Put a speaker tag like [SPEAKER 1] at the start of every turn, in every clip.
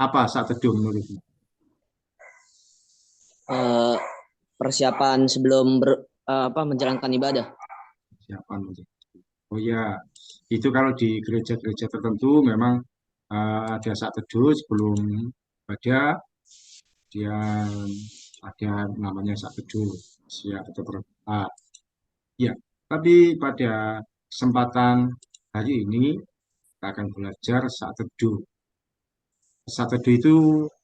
[SPEAKER 1] Apa saat teduh menurutmu?
[SPEAKER 2] Eh, Persiapan sebelum menjalankan ibadah.
[SPEAKER 1] Siapa menurut? Oh ya, itu kalau di gereja-gereja tertentu memang ada saat teduh sebelum ibadah, dia ada namanya saat teduh, siap atau berdoa. Ya, tapi pada kesempatan hari ini kita akan belajar saat teduh. Saat teduh itu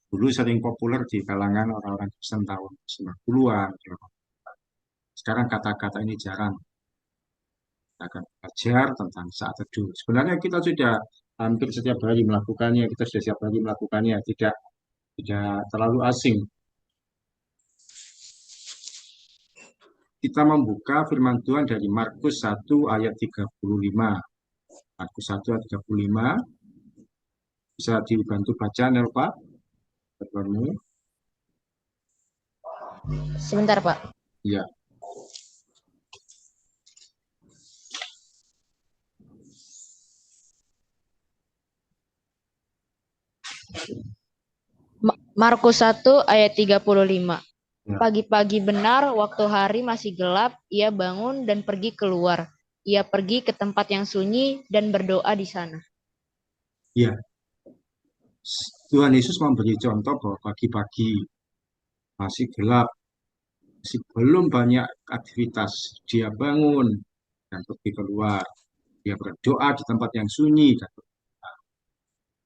[SPEAKER 1] dulu sering populer di kalangan orang-orang Kristen tahun 90-an. Sekarang kata-kata ini jarang. Kita akan belajar tentang saat teduh. Sebenarnya kita sudah hampir setiap hari melakukannya, kita sudah setiap hari melakukannya, tidak terlalu asing. Kita membuka firman Tuhan dari Markus 1 ayat 35. Markus 1 ayat 35, bisa dibantu baca, Nelva?
[SPEAKER 3] Sebentar, Pak.
[SPEAKER 1] Ya,
[SPEAKER 3] Markus 1 ayat 35.
[SPEAKER 1] ya,
[SPEAKER 3] Pagi-pagi benar, waktu hari masih gelap, ia bangun dan pergi keluar. Ia pergi ke tempat yang sunyi dan berdoa di sana.
[SPEAKER 1] ya. Tuhan Yesus memberi contoh bahwa pagi-pagi masih gelap, masih belum banyak aktivitas. Dia bangun dan pergi keluar. Dia berdoa di tempat yang sunyi.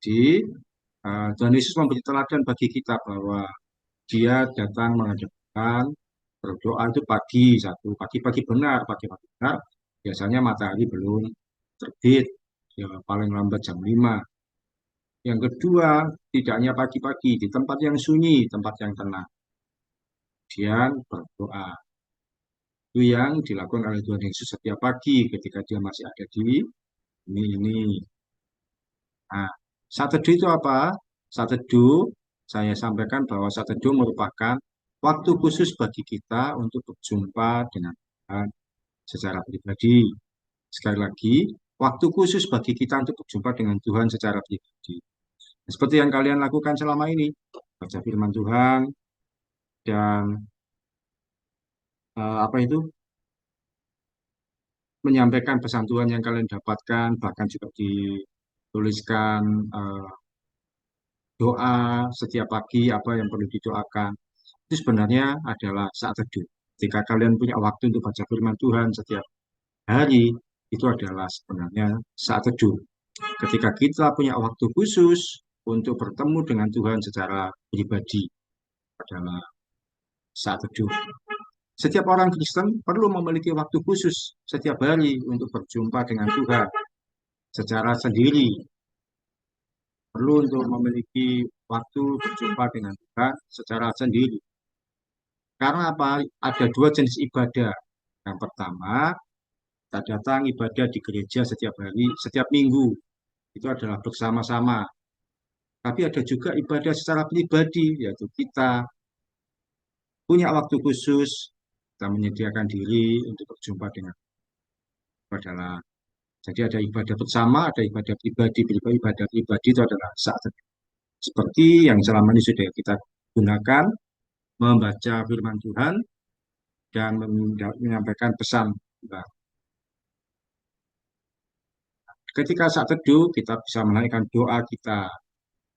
[SPEAKER 1] Jadi, Tuhan Yesus memberi teladan bagi kita bahwa dia datang menghadapkan berdoa itu pagi satu, pagi-pagi benar, pagi-pagi benar. Biasanya matahari belum terbit, ya paling lambat jam 5. Yang kedua, tidak hanya pagi-pagi, di tempat yang sunyi, tempat yang tenang. Kemudian berdoa. Itu yang dilakukan oleh Tuhan Yesus setiap pagi ketika dia masih ada di ini. Nah, saat teduh itu apa? Saat teduh, saya sampaikan bahwa saat teduh merupakan waktu khusus bagi kita untuk berjumpa dengan Tuhan secara pribadi. Sekali lagi, waktu khusus bagi kita untuk berjumpa dengan Tuhan secara pribadi. Seperti yang kalian lakukan selama ini, baca firman Tuhan, dan apa itu, menyampaikan pesan Tuhan yang kalian dapatkan, bahkan juga dituliskan doa setiap pagi, apa yang perlu didoakan. Itu sebenarnya adalah saat teduh. Jika kalian punya waktu untuk baca firman Tuhan setiap hari, itu adalah sebenarnya saat teduh. Ketika kita punya waktu khusus untuk bertemu dengan Tuhan secara pribadi, adalah saat teduh. Setiap orang Kristen perlu memiliki waktu khusus setiap hari untuk berjumpa dengan Tuhan secara sendiri. Perlu untuk memiliki waktu berjumpa dengan Tuhan secara sendiri. Karena apa? Ada dua jenis ibadah. Yang pertama, kita datang ibadah di gereja setiap hari, setiap minggu. Itu adalah bersama-sama. Tapi ada juga ibadah secara pribadi, yaitu kita punya waktu khusus, kita menyediakan diri untuk berjumpa dengan adalah. Jadi ada ibadah bersama, ada ibadah pribadi. Ibadah pribadi itu adalah saat seperti yang selama ini sudah kita gunakan, membaca firman Tuhan dan menyampaikan pesan Tuhan. Ketika saat teduh, kita bisa menaikkan doa kita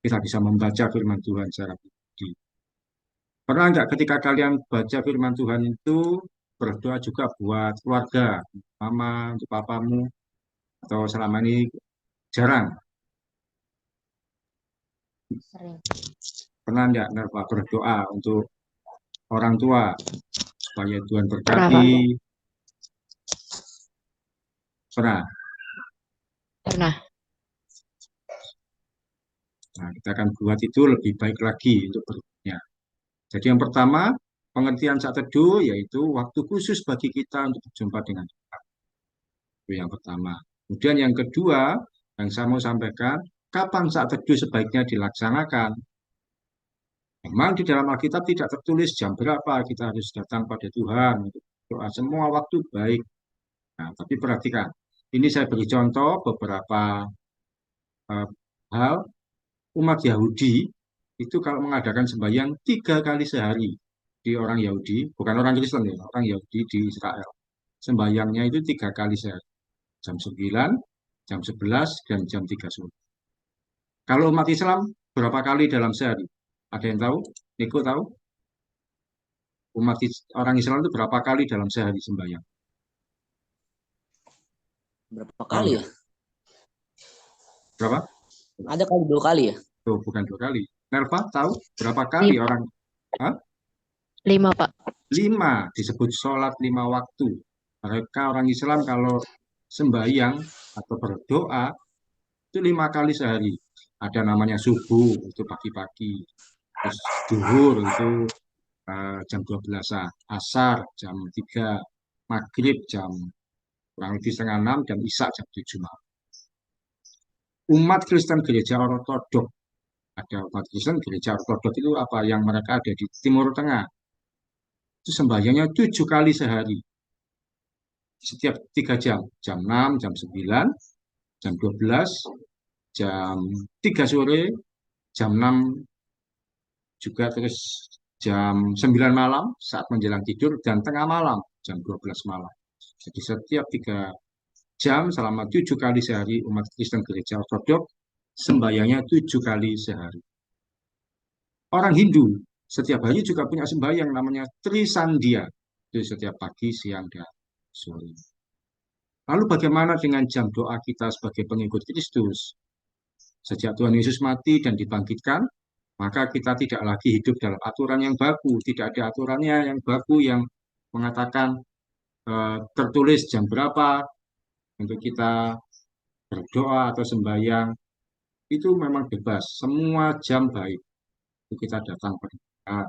[SPEAKER 1] bisa membaca firman Tuhan secara pribadi. Pernah nggak ketika kalian baca firman Tuhan itu berdoa juga buat keluarga, mama, untuk papamu, atau selama ini jarang?
[SPEAKER 3] Sering.
[SPEAKER 1] Pernah nggak Nerva berdoa untuk orang tua supaya Tuhan
[SPEAKER 3] Pernah,
[SPEAKER 1] berkati?
[SPEAKER 3] Pak.
[SPEAKER 1] Pernah.
[SPEAKER 3] Pernah.
[SPEAKER 1] Nah, kita akan buat itu lebih baik lagi untuk berikutnya. Jadi yang pertama, pengertian saat teduh yaitu waktu khusus bagi kita untuk berjumpa dengan Tuhan. Itu yang pertama. Kemudian yang kedua, yang saya mau sampaikan, kapan saat teduh sebaiknya dilaksanakan? Memang di dalam Alkitab tidak tertulis jam berapa kita harus datang pada Tuhan untuk doa. Semua waktu baik. Nah, tapi perhatikan, ini saya beri contoh beberapa hal umat Yahudi. itu kalau mengadakan sembahyang 3 kali sehari di orang Yahudi, bukan orang Kristen ya, orang Yahudi di Israel. Sembahyangnya itu 3 kali sehari, jam 9, jam 11, dan jam 3 sore. Kalau umat Islam, berapa kali dalam sehari? Ada yang tahu? Niko tahu? Orang Islam itu berapa kali dalam sehari sembahyang?
[SPEAKER 2] Berapa
[SPEAKER 1] Tahu
[SPEAKER 2] kali
[SPEAKER 1] nggak?
[SPEAKER 2] ya?
[SPEAKER 1] Berapa?
[SPEAKER 2] Ada kali 2 kali ya?
[SPEAKER 1] Tuh, bukan 2 kali. Nerva tahu berapa kali orang? Hah?
[SPEAKER 3] 5, Pak.
[SPEAKER 1] 5 disebut sholat 5 waktu. Mereka orang Islam kalau sembahyang atau berdoa itu 5 kali sehari. Ada namanya subuh itu pagi-pagi, terus duhur itu jam 12, asar jam 3, maghrib jam kurang lebih setengah 6, dan isya jam 7 malam. Umat Kristen gereja Ortodok, ada umat Kristen gereja Ortodok itu apa yang mereka ada di Timur Tengah, itu sembahyangnya 7 kali sehari, setiap 3 jam, jam 6, jam 9, jam 12, jam 3 sore, jam 6 juga, terus jam 9 malam saat menjelang tidur, dan tengah malam jam 12 malam. Jadi setiap 3 jam selama 7 kali sehari umat Kristen gereja Ortodok sembahyangnya 7 kali sehari. Orang Hindu setiap hari juga punya sembahyang namanya Trisandia, itu setiap pagi, siang, dan sore. Lalu bagaimana dengan jam doa kita sebagai pengikut Kristus? Sejak Tuhan Yesus mati dan dibangkitkan, maka kita tidak lagi hidup dalam aturan yang baku. Tidak ada aturannya yang baku yang mengatakan tertulis jam berapa untuk kita berdoa atau sembahyang. Itu memang bebas, semua jam baik untuk kita datang berdoa.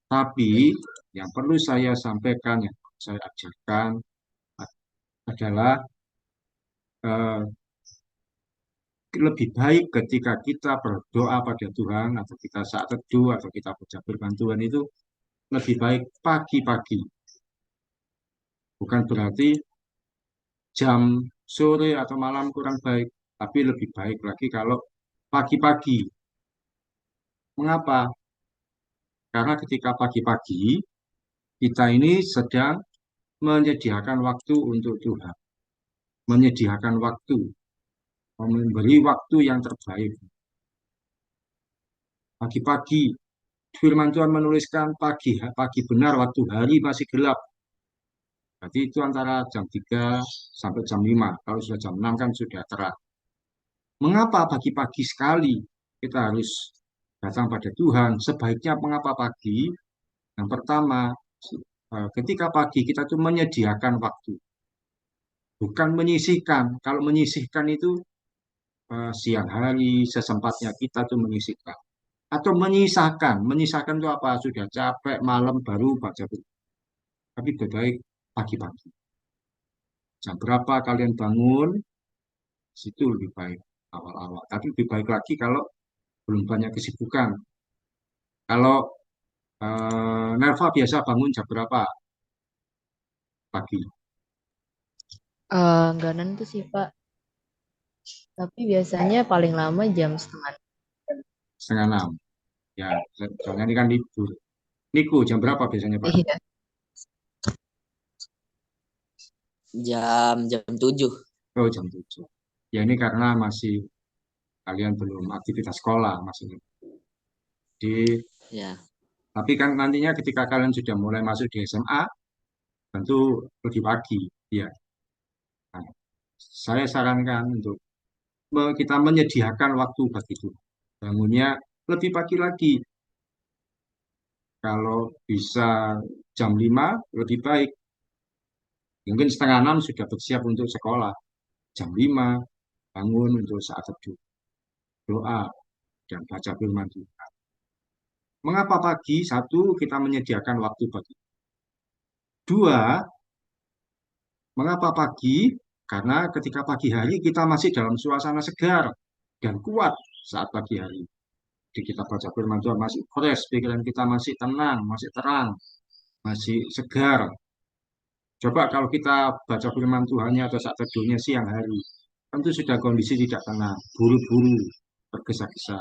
[SPEAKER 1] Tapi yang perlu saya sampaikan, yang saya ajarkan adalah eh, lebih baik ketika kita berdoa pada Tuhan, atau kita saat teduh, atau kita baca firman Tuhan itu lebih baik pagi-pagi. Bukan berarti jam sore atau malam kurang baik, tapi lebih baik lagi kalau pagi-pagi. Mengapa? Karena ketika pagi-pagi kita ini sedang menyediakan waktu untuk Tuhan, menyediakan waktu, memberi waktu yang terbaik. Pagi-pagi, firman Tuhan menuliskan pagi, pagi benar waktu hari masih gelap. Berarti itu antara jam 3 sampai jam 5. Kalau sudah jam 6 kan sudah terang. Mengapa pagi-pagi sekali kita harus datang pada Tuhan? Sebaiknya mengapa pagi? Yang pertama, ketika pagi kita tuh menyediakan waktu, bukan menyisihkan. Kalau menyisihkan itu siang hari sesempatnya kita tuh menyisihkan. Atau menyisakan. Menyisakan itu apa? Sudah capek malam baru baca buku. Tapi lebih baik pagi-pagi. Jam berapa kalian bangun? Situ lebih baik awal-awal. Tapi lebih baik lagi kalau belum banyak kesibukan. Kalau Nelva biasa bangun jam berapa pagi?
[SPEAKER 3] Nggak nentu sih, Pak. Tapi biasanya paling lama jam setengah.
[SPEAKER 1] Setengah 6. Ya, soalnya ini kan libur. Niku jam berapa biasanya Pak?
[SPEAKER 3] Iya.
[SPEAKER 2] Jam 7.
[SPEAKER 1] Oh, jam 7. Ya ini karena masih kalian belum aktivitas sekolah masih. Di,
[SPEAKER 2] Ya.
[SPEAKER 1] tapi kan nantinya ketika kalian sudah mulai masuk di SMA, tentu lebih pagi. Ya, nah, saya sarankan untuk kita menyediakan waktu bagi itu. Bangunnya lebih pagi lagi. Kalau bisa jam 5 lebih baik. Mungkin setengah 6 sudah bersiap untuk sekolah. Jam 5 bangun untuk saat teduh, doa, dan baca firman Tuhan. Mengapa pagi? Satu, kita menyediakan waktu bagi. Dua, mengapa pagi? Karena ketika pagi hari kita masih dalam suasana segar dan kuat saat pagi hari. Di kita baca firman Tuhan masih fresh, pikiran kita masih tenang, masih terang, masih segar. Coba kalau kita baca firman Tuhannya atau saat teduhnya siang hari, tentu sudah kondisi tidak tenang, buru-buru, tergesa-gesa.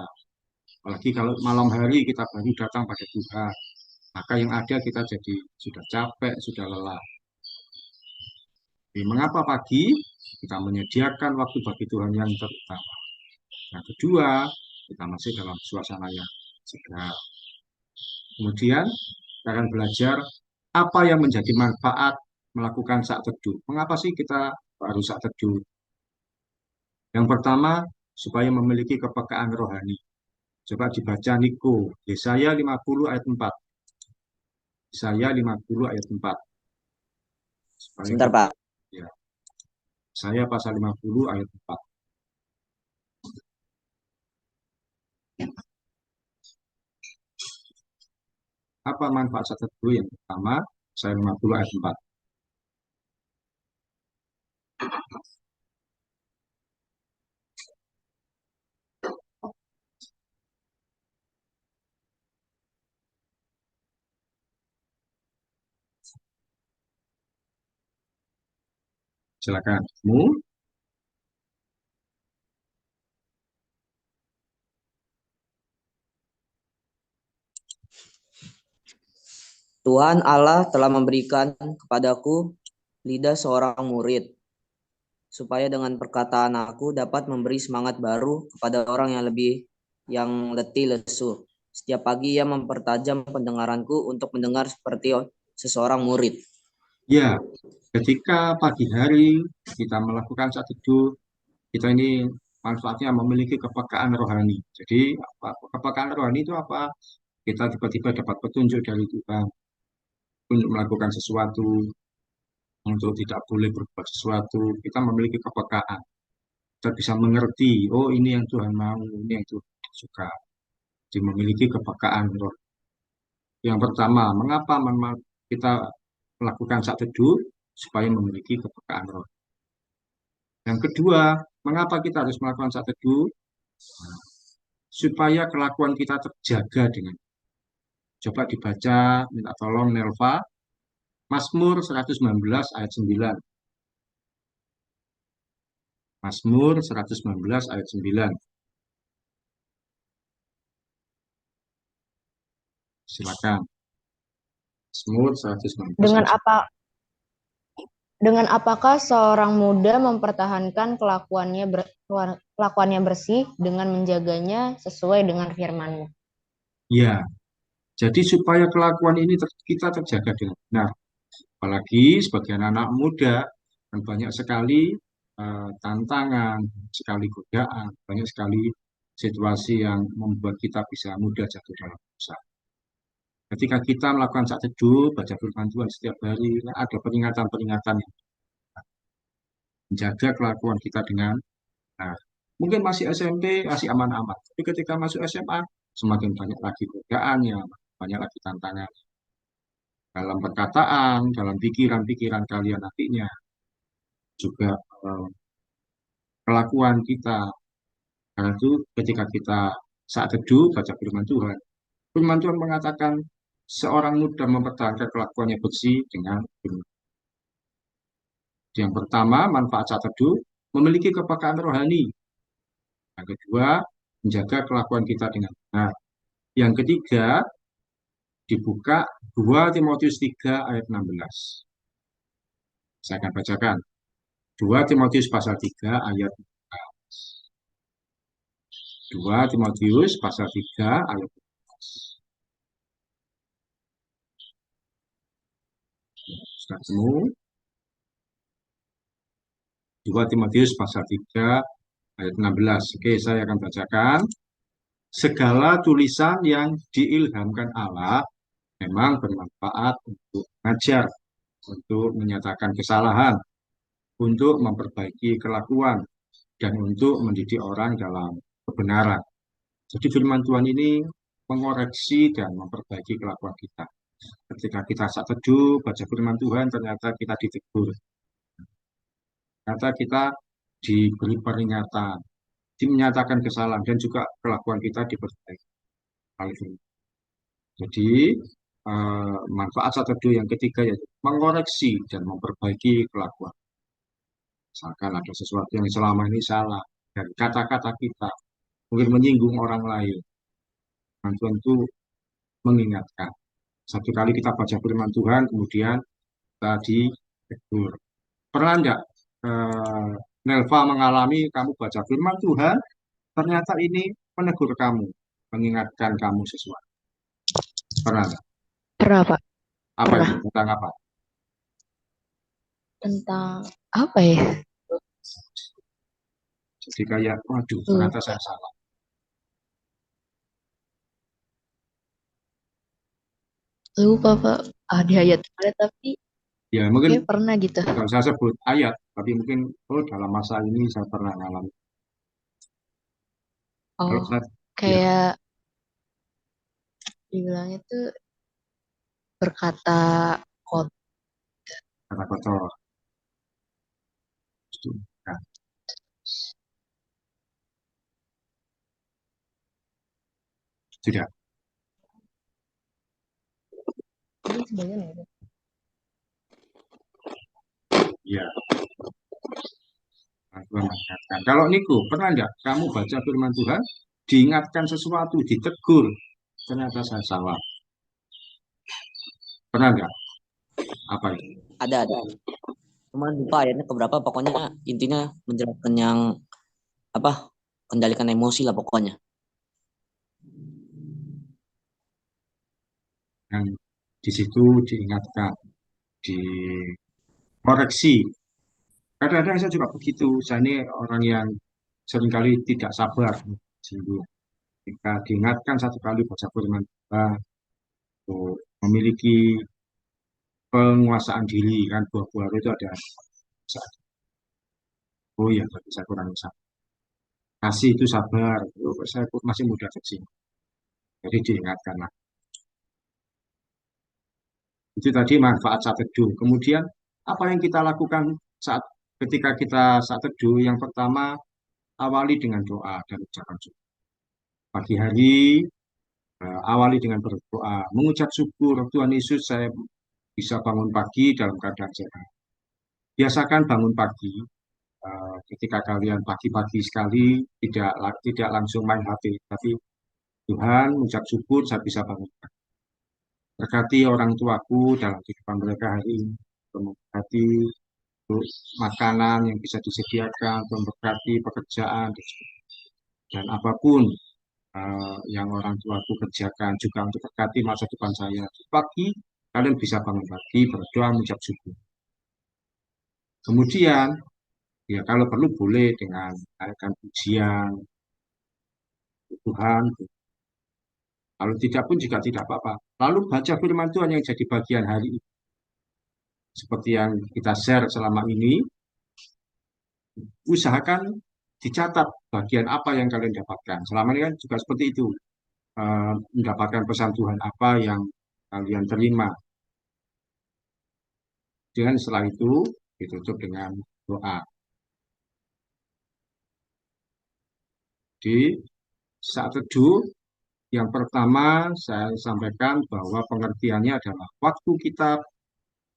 [SPEAKER 1] Apalagi kalau malam hari kita baru datang pada Tuhan, maka yang ada kita jadi sudah capek, sudah lelah. Jadi, mengapa pagi? Kita menyediakan waktu bagi Tuhan yang terutama. Yang kedua, kita masih dalam suasana yang segar. Kemudian, kita akan belajar apa yang menjadi manfaat melakukan saat teduh. Mengapa sih kita harus saat teduh? Yang pertama, supaya memiliki kepekaan rohani. Coba dibaca Niko, Yesaya 50 ayat 4. Yesaya 50 ayat 4. Supaya
[SPEAKER 2] Sebentar, Pak.
[SPEAKER 1] ya, saya pasal 50 ayat 4. Apa manfaat saat teduh? Yang pertama, saya 50 ayat 4. Silakan.
[SPEAKER 2] Tuhan Allah telah memberikan kepadaku lidah seorang murid, supaya dengan perkataan aku dapat memberi semangat baru kepada orang yang letih lesu. Setiap pagi ia mempertajam pendengaranku untuk mendengar seperti seseorang murid.
[SPEAKER 1] Ya, ketika pagi hari kita melakukan saat teduh, kita ini manfaatnya memiliki kepekaan rohani. Jadi, kepekaan rohani itu apa? Kita tiba-tiba dapat petunjuk dari Tuhan untuk melakukan sesuatu, untuk tidak boleh berbuat sesuatu. Kita memiliki kepekaan. Kita bisa mengerti, oh ini yang Tuhan mau, ini yang Tuhan suka. Jadi memiliki kepekaan roh. Yang pertama, mengapa kita melakukan saat teduh? Supaya memiliki kepekaan roh. Yang kedua, mengapa kita harus melakukan saat teduh? Supaya kelakuan kita terjaga dengan. Coba dibaca, minta tolong Nelva, Mazmur 119 ayat 9. Mazmur 119 ayat 9. Silakan. Mazmur 119
[SPEAKER 3] Dengan
[SPEAKER 1] ayat 9.
[SPEAKER 3] apa dengan apakah seorang muda mempertahankan kelakuannya bersih dengan menjaganya sesuai dengan firman-Mu?
[SPEAKER 1] Ya, jadi supaya kelakuan ini kita terjaga dengan benar. Apalagi sebagai anak muda, dan banyak sekali tantangan, sekali godaan, banyak sekali situasi yang membuat kita bisa mudah jatuh dalam dosa. Ketika kita melakukan saat teduh, baca firman Tuhan setiap hari, ada peringatan-peringatan yang menjaga kelakuan kita dengan nah, mungkin masih SMP, masih aman-aman. Tapi ketika masuk SMA, semakin banyak lagi godaannya, banyak lagi tantangan dalam perkataan, dalam pikiran-pikiran kalian nantinya. Juga kelakuan kita. Karena itu ketika kita saat teduh, baca firman Tuhan mengatakan seorang muda mempertahankan kelakuannya bersih dengan benar. Yang pertama, manfaat saat teduh, memiliki kepekaan rohani. Yang kedua, menjaga kelakuan kita dengan benar. Yang ketiga, dibuka 2 Timotius 3 ayat 16. Saya akan bacakan. 2 Timotius pasal 3 ayat 16. 2 Timotius pasal 3 ayat 16. Sudah ketemu? 2 Timotius pasal 3 ayat 16. Oke, saya akan bacakan. Segala tulisan yang diilhamkan Allah memang bermanfaat untuk mengajar, untuk menyatakan kesalahan, untuk memperbaiki kelakuan, dan untuk mendidik orang dalam kebenaran. Jadi firman Tuhan ini mengoreksi dan memperbaiki kelakuan kita. Ketika kita saat teduh, baca firman Tuhan, ternyata kita ditegur. Ternyata kita diberi peringatan, dinyatakan kesalahan, dan juga kelakuan kita diperbaiki. Jadi, manfaat saat teduh yang ketiga yaitu mengoreksi dan memperbaiki kelakuan. Misalkan ada sesuatu yang selama ini salah, dari kata-kata kita, mungkin menyinggung orang lain. Firman Tuhan itu mengingatkan. Satu kali kita baca firman Tuhan, kemudian kita ditegur. Pernah enggak Nelva mengalami kamu baca firman Tuhan, ternyata ini menegur kamu, mengingatkan kamu sesuatu? Pernah enggak?
[SPEAKER 3] Pernah, Pak.
[SPEAKER 1] Apa
[SPEAKER 3] Pernah.
[SPEAKER 1] itu? Tentang apa?
[SPEAKER 3] Tentang apa ya?
[SPEAKER 1] Jadi kayak, waduh, ternyata saya salah.
[SPEAKER 3] Lupa, Pak. Ada ayat ada tapi
[SPEAKER 1] Ya, mungkin
[SPEAKER 3] kayak pernah gitu.
[SPEAKER 1] kalau saya sebut ayat, tapi mungkin dalam masa ini saya pernah mengalami. Kalau
[SPEAKER 3] Oh,
[SPEAKER 1] saya, ya,
[SPEAKER 3] kayak dibilangnya tuh berkata kot.
[SPEAKER 1] kata kotor. Nah, sudah.
[SPEAKER 3] Ini sebenarnya ada.
[SPEAKER 1] Ya, Tuhan mengingatkan. Kalau Niku, pernah enggak kamu baca firman Tuhan, diingatkan sesuatu, ditegur, ternyata saya salah. Pernah enggak? Apa itu?
[SPEAKER 2] Ada. Cuman lupa ayatnya keberapa, pokoknya intinya menjelaskan yang apa? Kendalikan emosi lah pokoknya.
[SPEAKER 1] Yang di situ diingatkan, dikoreksi. Kadang-kadang saya juga begitu. Saya ini orang yang seringkali tidak sabar. Sehingga jika diingatkan satu kali baca firman Tuhan, untuk memiliki penguasaan diri, kan buah-buah itu ada. Oh ya, berarti saya kurang sabar. Kasih itu sabar. Saya masih muda kecil. Jadi diingatkan. Itu tadi manfaat saat teduh. Kemudian apa yang kita lakukan saat ketika kita saat teduh? Yang pertama, awali dengan doa dan ucapan syukur. Pagi hari awali dengan berdoa, mengucap syukur Tuhan Yesus saya bisa bangun pagi dalam keadaan sehat. Biasakan bangun pagi ketika kalian pagi-pagi sekali tidak langsung main HP, tapi Tuhan mengucap syukur saya bisa bangun pagi. Berkati orang tuaku dalam kehidupan mereka hari ini. Memberkati untuk makanan yang bisa disediakan, memberkati pekerjaan, dan apapun yang orang tuaku kerjakan juga untuk berkati masa depan saya. Pagi, kalian bisa bangun pagi, berdoa, mengucap syukur. Kemudian, ya kalau perlu boleh dengan menaikkan pujian Tuhan. Kalau tidak pun juga tidak apa-apa. Lalu baca firman Tuhan yang jadi bagian hari ini. Seperti yang kita share selama ini, usahakan dicatat bagian apa yang kalian dapatkan. Selama ini kan juga seperti itu. Mendapatkan pesan Tuhan apa yang kalian terima. Dan setelah itu ditutup dengan doa. Di saat teduh, yang pertama saya sampaikan bahwa pengertiannya adalah waktu kita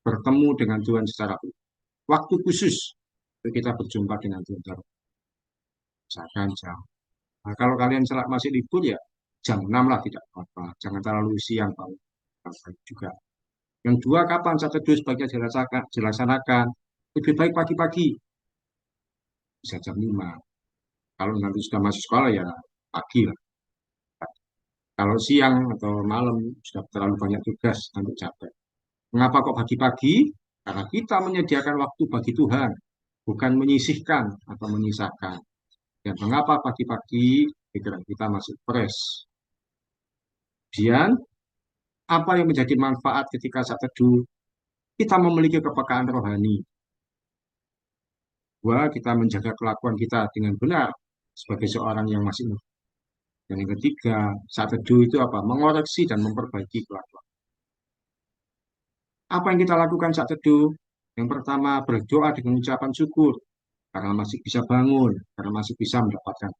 [SPEAKER 1] bertemu dengan Tuhan secara waktu khusus untuk kita berjumpa dengan Tuhan. Misalkan jam. Nah, kalau kalian masih libur ya jam 6 lah tidak apa-apa. Jangan terlalu siang kalau juga. Yang dua, kapan saat teduh sebaiknya dilaksanakan? Lebih baik pagi-pagi, bisa jam 5. Kalau nanti sudah masuk sekolah ya pagi lah. Kalau siang atau malam sudah terlalu banyak tugas, nanti capek. Mengapa kok pagi-pagi? Karena kita menyediakan waktu bagi Tuhan, bukan menyisihkan atau menyisakan. Dan mengapa pagi-pagi pikiran kita masih fresh? Kemudian, apa yang menjadi manfaat ketika saat teduh? Kita memiliki kepekaan rohani. Dua, kita menjaga kelakuan kita dengan benar sebagai seorang yang masih muda. Dan yang ketiga, saat teduh itu apa? Mengoreksi dan memperbaiki kelakuan. Apa yang kita lakukan saat teduh? Yang pertama, berdoa dengan ucapan syukur karena masih bisa bangun, karena masih bisa mendapatkan.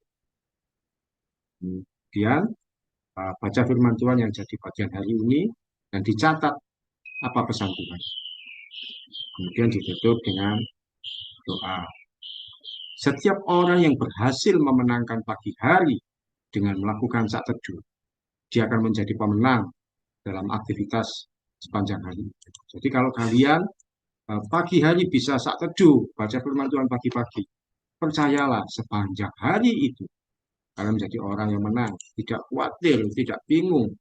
[SPEAKER 1] Kemudian, baca firman Tuhan yang jadi bagian hari ini dan dicatat apa pesan Tuhan. Kemudian ditutup dengan doa. Setiap orang yang berhasil memenangkan pagi hari dengan melakukan saat teduh, dia akan menjadi pemenang dalam aktivitas sepanjang hari. Jadi kalau kalian pagi hari bisa saat teduh, baca firman Tuhan pagi-pagi, percayalah sepanjang hari itu kalian menjadi orang yang menang, tidak khawatir, tidak bingung,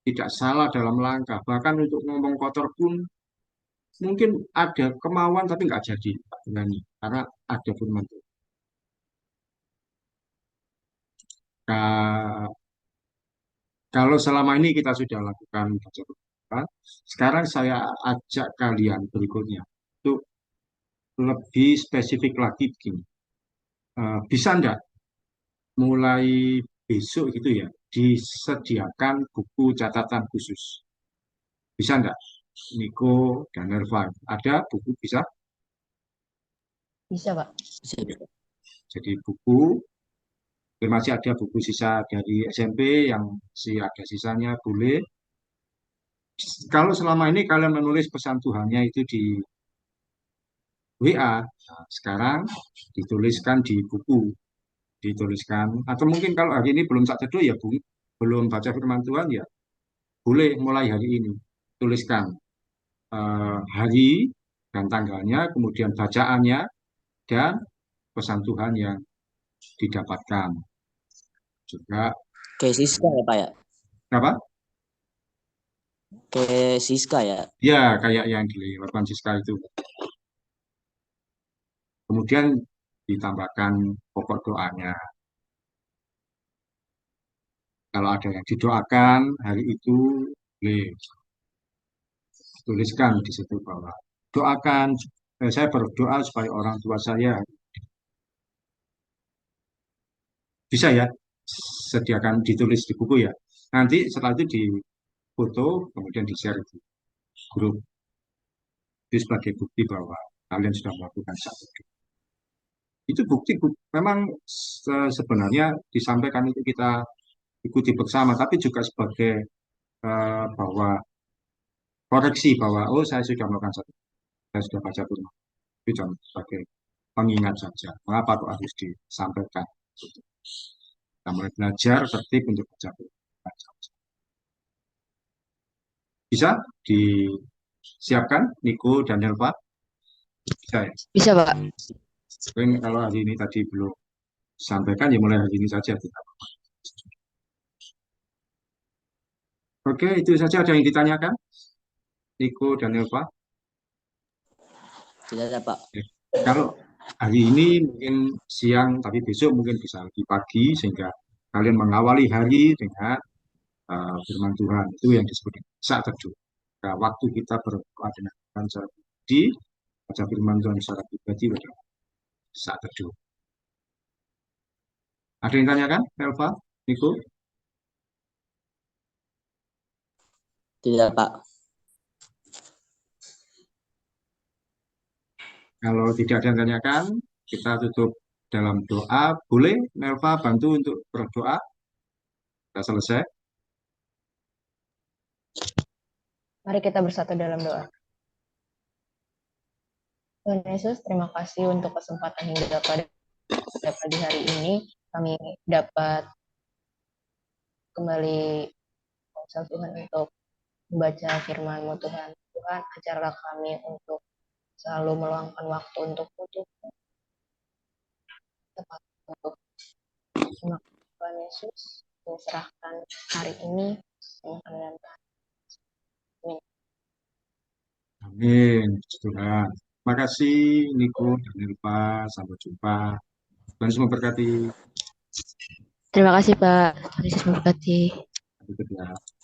[SPEAKER 1] tidak salah dalam langkah. Bahkan untuk ngomong kotor pun mungkin ada kemauan tapi nggak jadi, nggak berani, karena ada firman Tuhan. Kalau selama ini kita sudah lakukan baca Tuhan, sekarang saya ajak kalian berikutnya untuk lebih spesifik lagi begini. Bisa enggak mulai besok gitu ya disediakan buku catatan khusus? Bisa enggak? Niko dan Nervan, ada buku bisa?
[SPEAKER 3] Bisa, Pak.
[SPEAKER 2] Bisa.
[SPEAKER 1] Jadi buku, masih ada buku sisa dari SMP yang masih ada sisanya, boleh. Kalau selama ini kalian menulis pesan Tuhannya itu di WA, nah, sekarang dituliskan di buku, dituliskan. Atau mungkin kalau hari ini belum saat teduh ya, Bu, belum baca firman Tuhan ya, boleh mulai hari ini. Tuliskan hari dan tanggalnya, kemudian bacaannya, dan pesan Tuhan yang didapatkan. Juga
[SPEAKER 2] Kayak Siska ya, Pak ya?
[SPEAKER 1] apa?
[SPEAKER 2] Kayak Siska ya?
[SPEAKER 1] Ya, kayak yang dilakukan Siska itu. Kemudian ditambahkan pokok doanya. Kalau ada yang didoakan hari itu, boleh tuliskan di situ bahwa doakan, saya berdoa supaya orang tua saya bisa ya, sediakan ditulis di buku ya. Nanti setelah itu difoto, kemudian di-share di grup. Itu sebagai bukti bahwa kalian sudah melakukan satu. Itu bukti, memang sebenarnya disampaikan itu kita ikuti bersama, tapi juga sebagai bahwa koreksi bahwa oh saya sudah melakukan satu, saya sudah baca Quran. Itu cuma sebagai pengingat saja. Mengapa kok harus disampaikan? Kita mulai belajar tertib untuk baca Quran. Bisa disiapkan, Niko dan Nelva? Bisa ya?
[SPEAKER 3] Bisa, Pak.
[SPEAKER 1] Mungkin kalau hari ini tadi belum sampaikan, ya mulai hari ini saja. Oke, itu saja. Ada yang ditanyakan? Niko dan Nelva?
[SPEAKER 2] Tidak ada, Pak.
[SPEAKER 1] Ya. Kalau hari ini mungkin siang, tapi besok mungkin bisa lebih pagi, sehingga kalian mengawali hari dengan firman Tuhan. Itu yang disebut saat teduh. Nah, waktu kita berdoa dengan secara pribadi, baca firman Tuhan secara pribadi adalah saat teduh. Ada yang tanyakan, Elva, Niko?
[SPEAKER 2] Tidak, Pak.
[SPEAKER 1] Kalau tidak ada yang tanyakan, kita tutup dalam doa. Boleh, Nelva, bantu untuk berdoa? Kita selesai.
[SPEAKER 3] Mari kita bersatu dalam doa. Tuhan Yesus, terima kasih untuk kesempatan yang didapat pada pagi hari ini. Kami dapat kembali mengucap Tuhan untuk membaca firman-Mu Tuhan. Tuhan, ajarlah kami untuk selalu meluangkan waktu untuk tepat untuk Tuhan Yesus. Kami serahkan hari ini dengan Tuhan. Amin.
[SPEAKER 1] Amin. Tuhan. Terima kasih, Niko dan Nelva. Sampai jumpa. Tuhan semua berkati.
[SPEAKER 3] Terima kasih, Pak. Tuhan Yesus memberkati.
[SPEAKER 1] Sampai jumpa.